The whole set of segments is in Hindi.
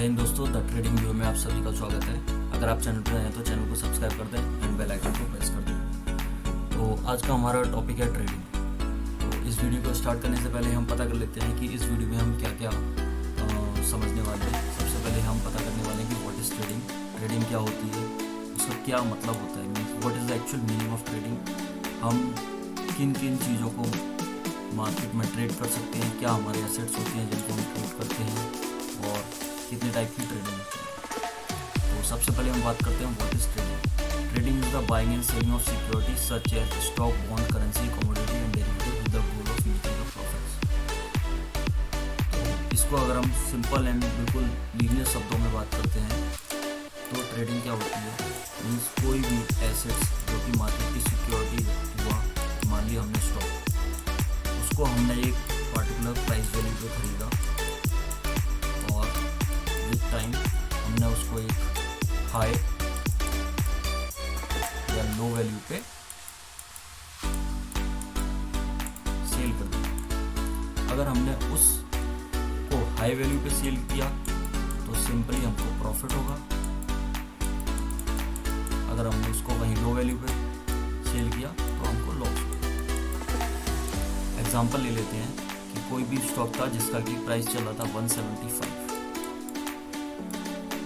हिंद दोस्तों, द ट्रेडिंग व्यू में आप सभी का स्वागत है। अगर आप चैनल पर नए हैं तो चैनल को सब्सक्राइब कर दें एंड बेल आइकन को प्रेस कर दें। तो आज का हमारा टॉपिक है ट्रेडिंग। तो इस वीडियो को स्टार्ट करने से पहले हम पता कर लेते हैं कि इस वीडियो में हम क्या क्या समझने वाले हैं। सबसे पहले हम पता करने वाले हैं कि व्हाट इज़ ट्रेडिंग, ट्रेडिंग क्या होती है, उसका क्या मतलब होता है, means what is the actual meaning of trading. हम किन किन चीज़ों को मार्केट में ट्रेड कर सकते हैं, क्या हमारे एसेट्स होते हैं जिनको हम ट्रेड करते हैं और कितने टाइप की ट्रेडिंग होती है। तो सबसे पहले हम बात करते हैं what is trading. Trading is the buying and selling of security such as stock, bond, currency, commodity and derivative with the goal of making the profits. तो इसको अगर हम सिंपल एंड बिल्कुल लीनियर शब्दों में बात करते हैं तो ट्रेडिंग क्या होती है, मीन्स कोई भी एसेट्स जो कि मार्केट की सिक्योरिटी हुआ, मान लिया हमने स्टॉक, उसको हमने एक पर्टिकुलर प्राइस वैल्यू पे खरीदा और विद टाइम हमने उसको एक हाई या लो वैल्यू पे सेल कर दिया। अगर हमने उसको हाई वैल्यू पे सेल किया तो सिंपली हमको प्रॉफिट होगा। अगर हमने उसको वहीं लो वैल्यू पे सेल किया तो हमको लॉस होगा। एग्जांपल ले लेते हैं कि कोई भी स्टॉक था जिसका की प्राइस चल रहा था 175।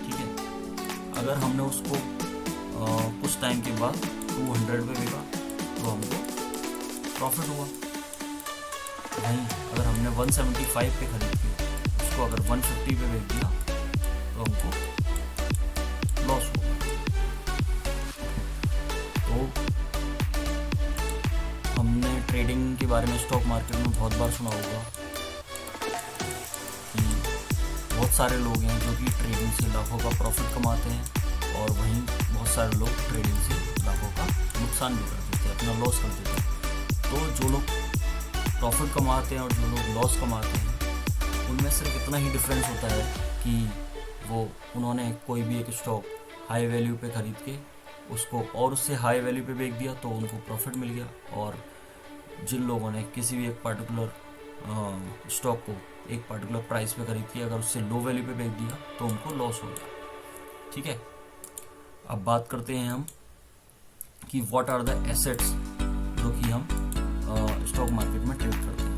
ठीक है, अगर हमने उसको कुछ टाइम के बाद 200 पे बेचा तो हमको प्रॉफिट हुआ। वहीं अगर हमने 175 पे खरीद के उसको अगर 150 पे बेच दिया तो हमको लॉस हुआ। तो हमने ट्रेडिंग के बारे में स्टॉक मार्केट में बहुत बार सुना होगा कि बहुत सारे लोग हैं जो कि ट्रेडिंग से लाखों का प्रॉफिट कमाते हैं और वहीं बहुत सारे लोग ट्रेडिंग से लाखों का नुकसान भी कर देते हैं, अपना लॉस कर देते हैं। तो जो लोग प्रॉफिट कमाते हैं और जो लोग लॉस कमाते हैं उनमें सिर्फ इतना ही डिफरेंस होता है कि उन्होंने कोई भी एक स्टॉक हाई वैल्यू पे खरीद के उसको और उससे हाई वैल्यू पे बेच दिया तो उनको प्रॉफिट मिल गया, और जिन लोगों ने किसी भी एक पर्टिकुलर स्टॉक को एक पर्टिकुलर प्राइस पे खरीद के अगर उससे लो वैल्यू पे बेच दिया तो उनको लॉस हो गया। ठीक है, अब बात करते हैं हम कि व्हाट आर द एसेट्स जो कि हम स्टॉक मार्केट में ट्रेड करते हैं।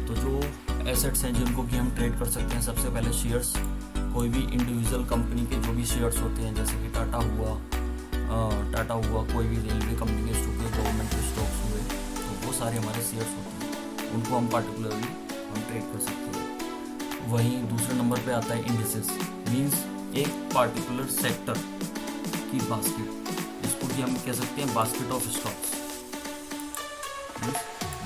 तो जो एसेट्स हैं जिनको कि हम ट्रेड कर सकते हैं, सबसे पहले शेयर्स। कोई भी इंडिविजुअल कंपनी के जो भी शेयर्स होते हैं, जैसे कि टाटा हुआ, कोई भी रेलवे कंपनी के स्टॉक, गवर्नमेंट के स्टॉक्स हुए, तो वो सारे हमारे शेयर्स होते हैं, उनको हम पार्टिकुलरली हम ट्रेड कर सकते हैं। वहीं दूसरे नंबर पे आता है इंडिसेस, मीन्स एक पार्टिकुलर सेक्टर की बास्केट, जिसको कि हम कह सकते हैं basket of stocks.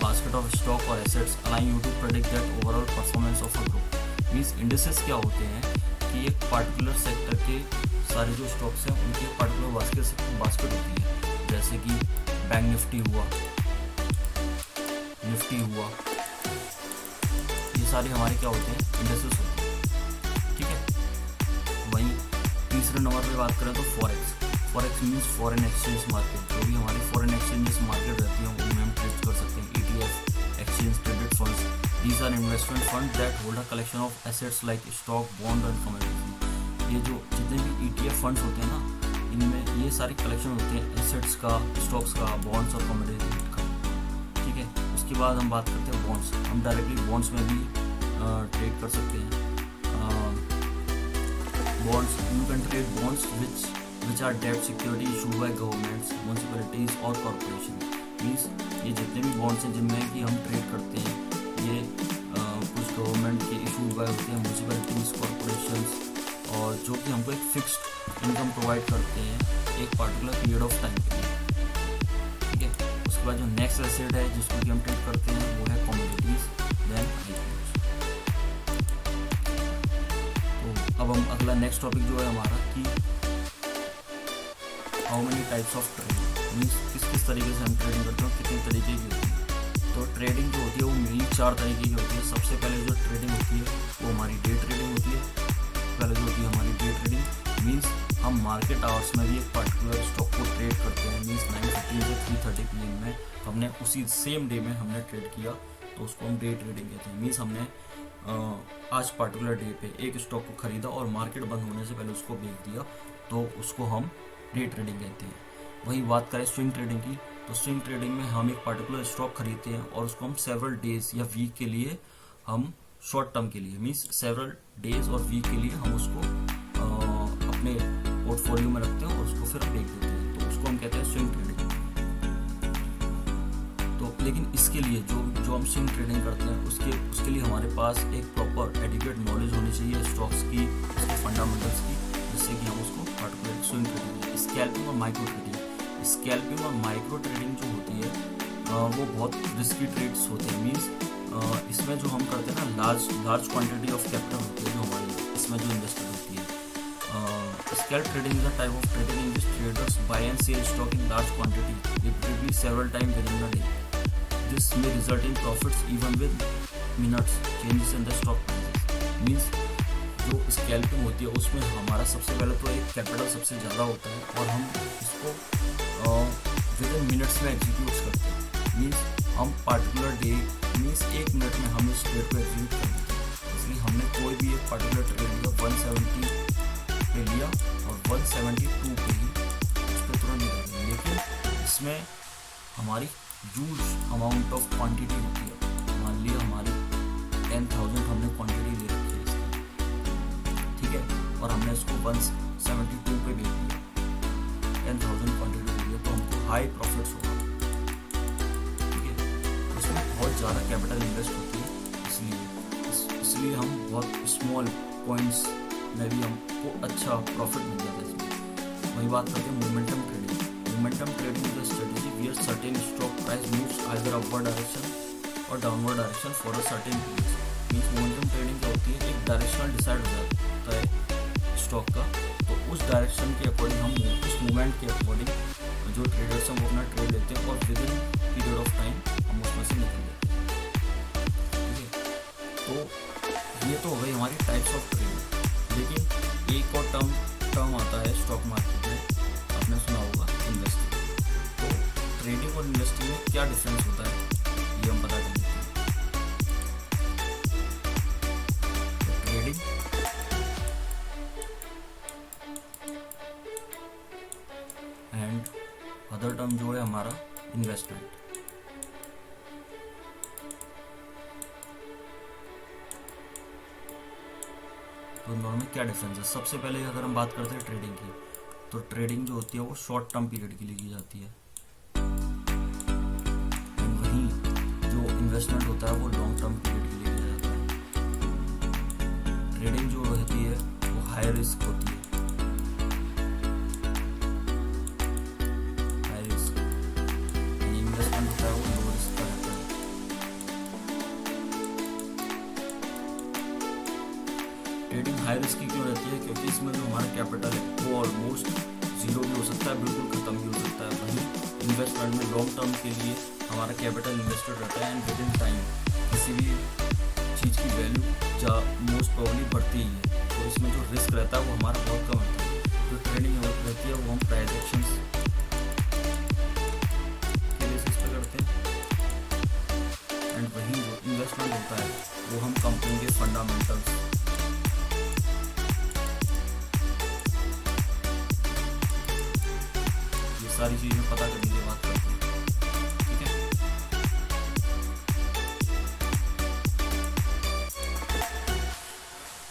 Basket of stock और assets allow you to predict that overall performance of a group. Means indices क्या होते हैं कि एक पार्टिकुलर सेक्टर के सारे जो स्टॉक्स हैं उनकी एक पार्टिकुलर बास्केट होती है, जैसे कि बैंक निफ्टी हुआ, ये सारे हमारे क्या होते हैं, इंडिसेस होते हैं। ठीक है, वहीं तीसरे नंबर पे बात करें तो forex means foreign exchange market. जो भी हमारे फॉरेन एक्सचेंजेस मार्केट रहती हैं उनमें हम ट्रेड कर सकते हैं। ETF, exchange traded funds, these are investment fund that hold a collection of assets like stock, bond and commodity. ये जो जितने भी ETF फंड्स होते हैं ना, इनमें ये सारे कलेक्शन होते हैं एसेट्स का, स्टॉक्स का, बॉन्ड्स और कमोडिटी का। ठीक है, उसके बाद हम बात करते हैं बॉन्ड्स। हम डायरेक्टली बॉन्ड्स में भी ट्रेड कर सकते हैं। Bonds, you can trade bonds which are debt security issued by governments, municipalities और corporation। मीन्स ये जितने भी बॉन्ड्स हैं जिनमें कि हम ट्रेड करते हैं, ये कुछ गवर्नमेंट के इशूड बाय होते हैं, म्यूनसिपैलिटीज, कॉरपोरेशंस, और जो कि हमको एक फिक्स्ड इनकम प्रोवाइड करते हैं एक पर्टिकुलर पीरियड ऑफ टाइम के लिए। ठीक है, उसके बाद जो नेक्स्ट एसेट है जिसको कि हम ट्रेड करते हैं वो है कमोडिटीज, देन IPOs। तो अब हम अगला नेक्स्ट टॉपिक जो है हमारा कि how many types of trading, means किस किस तरीके से हम ट्रेडिंग करते हैं, कितने तरीके की होती है। तो ट्रेडिंग जो होती है वो मेनली 4 तरीके की होती है। सबसे पहले जो ट्रेडिंग होती है वो हमारी डे ट्रेडिंग होती है। पहले जो होती है हमारी डे ट्रेडिंग, मीन्स हम मार्केट आवर्स में भी एक पर्टिकुलर स्टॉक को ट्रेड करते हैं। मीन्स 9:30 से 3:30 PM में हमने उसी सेम डे में हमने ट्रेड किया तो उसको हम डे ट्रेडिंग कहते हैं। मीन्स हमने आज पार्टिकुलर डे पे एक स्टॉक को खरीदा और मार्केट बंद होने से पहले उसको बेच दिया, तो उसको हम डे ट्रेडिंग कहते हैं। वहीं बात करें स्विंग ट्रेडिंग की, तो स्विंग ट्रेडिंग में हम एक पार्टिकुलर स्टॉक खरीदते हैं और उसको हम सेवरल डेज या वीक के लिए, हम शॉर्ट टर्म के लिए मीन्स सेवरल डेज और वीक के लिए हम उसको अपने पोर्टफोलियो में रखते हैं और उसको फिर हम बेच देते हैं, तो उसको हम कहते हैं स्विंग ट्रेडिंग। तो लेकिन इसके लिए जो हम स्विंग ट्रेडिंग करते हैं उसके लिए हमारे पास एक प्रॉपर एडुकेट नॉलेज होनी चाहिए स्टॉक्स की, उसके फंडामेंटल्स की, जिससे कि हम उसको पार्टिकुलर स्विंग ट्रेडिंग, स्कैल्पिंग और माइक्रो ट्रेडिंग। स्कैल्पिंग और माइक्रो ट्रेडिंग जो होती है वो बहुत रिस्की ट्रेड्स होते हैं। मीन्स इसमें जो हम करते हैं ना, लार्ज क्वांटिटी ऑफ कैपिटल होती है जो हमारी इसमें जो इन्वेस्टेड होती है। Scalp trading is a type of trading in which traders buy and sell stock in large quantity repeatedly several time within the day. This may result in profits even with minutes changes in the stock prices. Means जो स्कैल्पिंग होती है उसमें हमारा सबसे पहले तो एक कैपिटल सबसे ज़्यादा होता है और हम इसको विद इन मिनट्स में एग्जीक्यूट करते हैं। मीन्स हम पार्टिकुलर डे मीन्स 1 मिनट में हम इस ट्रेड को एग्जीक्यूट कर देते हैं। इसलिए हमने कोई भी एक पार्टिकुलर ट्रेड लिया 170 पे लिया और 172 पे ही उस पर तुरंत निकल गए, लेकिन इसमें हमारी ह्यूज अमाउंट ऑफ क्वांटिटी होती है। मान लिया हमारी 10,000 हमने क्वांटिटी ले रखी है इसकी, ठीक है, और हमने इसको 172 पे बेच दिया, 10,000 क्वांटिटी ले लिया, तो हमको हाई प्रॉफिट्स होगा, ठीक है। इसमें बहुत ज़्यादा कैपिटल इन्वेस्ट होती है, इसलिए हम बहुत स्मॉल पॉइंट्स में भी हमको अच्छा प्रॉफिट मिल जाता है इसमें। वही बात करते हैं momentum trading. Momentum trading is a strategy where certain stock price moves either upward direction or downward direction for a certain period. Means momentum trading क्या होती है, एक डायरेक्शनल डिसाइड हो जाता है स्टॉक का, तो उस डायरेक्शन के अकॉर्डिंग हम उस मूवमेंट के अकॉर्डिंग जो ट्रेडर्स हैं वो अपना ट्रेड लेते हैं और with in period of time हम उसमें से निकल लेते हैं, ठीक है। तो ये तो हो गई हमारी टाइप्स ऑफ ट्रेडिंग। लेकिन एक और टर्म आता है स्टॉक मार्केट में, आपने सुना होगा इन्वेस्टिंग। तो ट्रेडिंग और इन्वेस्टिंग में क्या डिफरेंस होता है ये हम पता कर लेते हैं। ट्रेडिंग एंड अदर टर्म जो है हमारा इन्वेस्टमेंट। तो दोनों में क्या डिफरेंस है? सबसे पहले अगर हम बात करते हैं ट्रेडिंग की, तो ट्रेडिंग जो होती है वो शॉर्ट टर्म पीरियड के लिए की जाती है, एंड वहीं जो इन्वेस्टमेंट होता है वो लॉन्ग टर्म पीरियड के लिए किया जाता है। ट्रेडिंग जो रहती है वो हाई रिस्क होती है, हाई रिस्क, इन्वेस्टमेंट होता है वो लो रिस्क का रहता है। ट्रेडिंग हाई रिस्क की क्यों रहती है? क्योंकि इसमें जो हमारा कैपिटल है वो ऑलमोस्ट जीरो भी हो सकता है, बिल्कुल ख़त्म भी हो सकता है। वहीं इन्वेस्टमेंट में लॉन्ग टर्म के लिए हमारा कैपिटल इन्वेस्टेड रहता है एंड विद इन टाइम किसी भी चीज़ की वैल्यू मोस्ट प्रोबेबली बढ़ती ही है, तो इसमें जो रिस्क रहता है वो हमारा बहुत कम होता है। जो ट्रेडिंग रहती है वो हम प्राइस एक्शंस के बेसिस पे करते हैं, एंड वहीं जो इन्वेस्टमेंट होता है वो हम कंपनी के फंडामेंटल्स, सारी चीज़ें पता करने की बात करते हैं, ठीक है।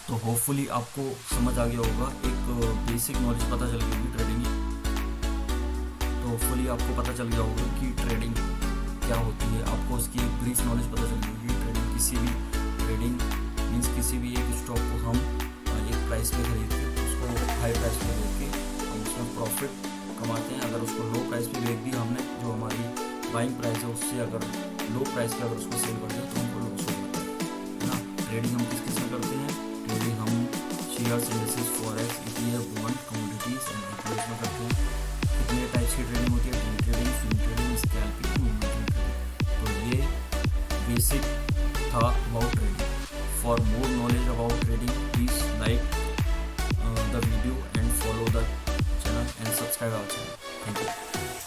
तो होपफुली आपको समझ आ गया होगा, एक बेसिक नॉलेज पता चल गई होगी ट्रेडिंग की। तो होपफुली आपको पता चल गया होगा कि ट्रेडिंग क्या होती है, आपको उसकी एक ब्रीफ नॉलेज पता चल गई होगी। ट्रेडिंग मीन्स किसी भी एक स्टॉक को हम एक प्राइस पे खरीद के उसको हाई प्राइस पे बेच के हम उसमें प्रॉफिट कमाते हैं। अगर उसको लो प्राइस पे बेच दिया हमने, जो हमारी बाइंग प्राइस है उससे अगर लो प्राइस पे अगर उसको सेल कर दिया तो हमको लॉस हो जाता है ना। ट्रेडिंग हम किस में करते हैं? ट्रेडिंग हम shares, indexes, forex, ETF, bond, commodities and ETFs में करते हैं। कितने टाइप्स की ट्रेडिंग होती है? Day trading, swing trading, scalping, momentum trading. तो ये बेसिक था about trading. For more knowledge about trading please like the video and follow the channel and subscribe our channel. Thank you.